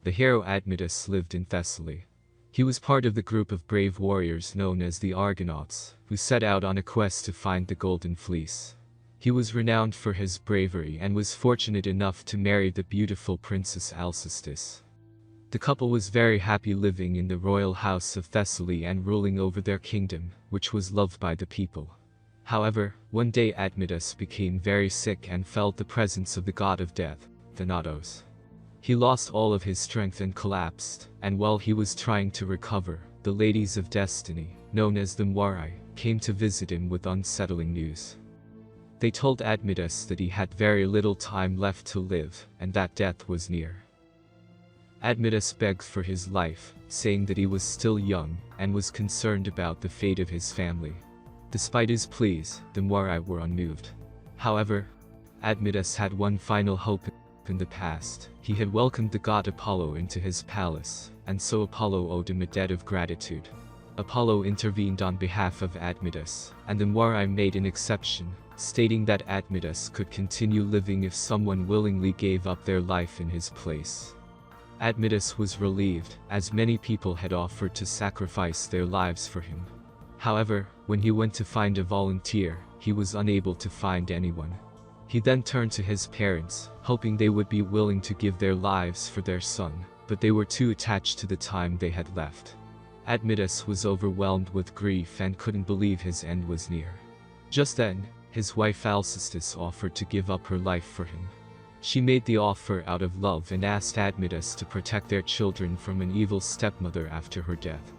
The hero Admetus lived in Thessaly. He was part of the group of brave warriors known as the Argonauts, who set out on a quest to find the Golden Fleece. He was renowned for his bravery and was fortunate enough to marry the beautiful Princess Alcestis. The couple was very happy living in the royal house of Thessaly and ruling over their kingdom, which was loved by the people. However, one day Admetus became very sick and felt the presence of the god of death, Thanatos. He lost all of his strength and collapsed, and while he was trying to recover, the ladies of destiny, known as the Moirai, came to visit him with unsettling news. They told Admetus that he had very little time left to live, and that death was near. Admetus begged for his life, saying that he was still young, and was concerned about the fate of his family. Despite his pleas, the Moirai were unmoved. However, Admetus had one final hope. In the past, he had welcomed the god Apollo into his palace, and so Apollo owed him a debt of gratitude. Apollo intervened on behalf of Admetus, and the Moirai made an exception, stating that Admetus could continue living if someone willingly gave up their life in his place. Admetus was relieved, as many people had offered to sacrifice their lives for him. However, when he went to find a volunteer, he was unable to find anyone. He then turned to his parents, hoping they would be willing to give their lives for their son, but they were too attached to the time they had left. Admetus was overwhelmed with grief and couldn't believe his end was near. Just then, his wife Alcestis offered to give up her life for him. She made the offer out of love and asked Admetus to protect their children from an evil stepmother after her death.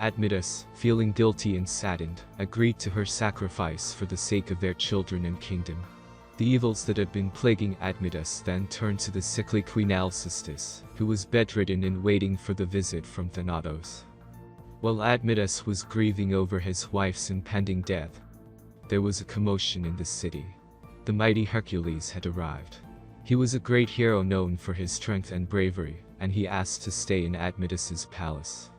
Admetus, feeling guilty and saddened, agreed to her sacrifice for the sake of their children and kingdom. The evils that had been plaguing Admetus then turned to the sickly Queen Alcestis, who was bedridden and waiting for the visit from Thanatos. While Admetus was grieving over his wife's impending death, there was a commotion in the city. The mighty Hercules had arrived. He was a great hero known for his strength and bravery, and he asked to stay in Admetus's palace.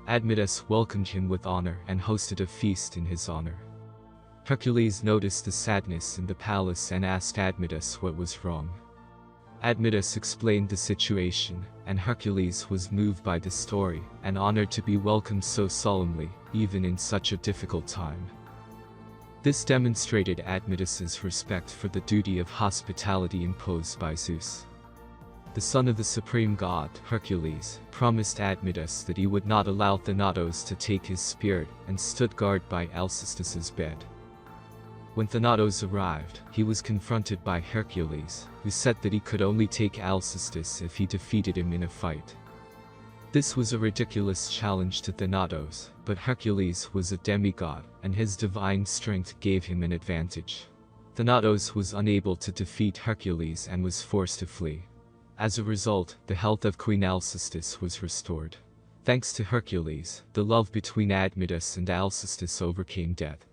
Admetus welcomed him with honor and hosted a feast in his honor. Hercules noticed the sadness in the palace and asked Admetus what was wrong. Admetus explained the situation, and Hercules was moved by the story and honored to be welcomed so solemnly, even in such a difficult time. This demonstrated Admetus's respect for the duty of hospitality imposed by Zeus. The son of the supreme god, Hercules, promised Admetus that he would not allow Thanatos to take his spirit and stood guard by Alcestis's bed. When Thanatos arrived, he was confronted by Hercules, who said that he could only take Alcestis if he defeated him in a fight. This was a ridiculous challenge to Thanatos, but Hercules was a demigod, and his divine strength gave him an advantage. Thanatos was unable to defeat Hercules and was forced to flee. As a result, the health of Queen Alcestis was restored. Thanks to Hercules, the love between Admetus and Alcestis overcame death.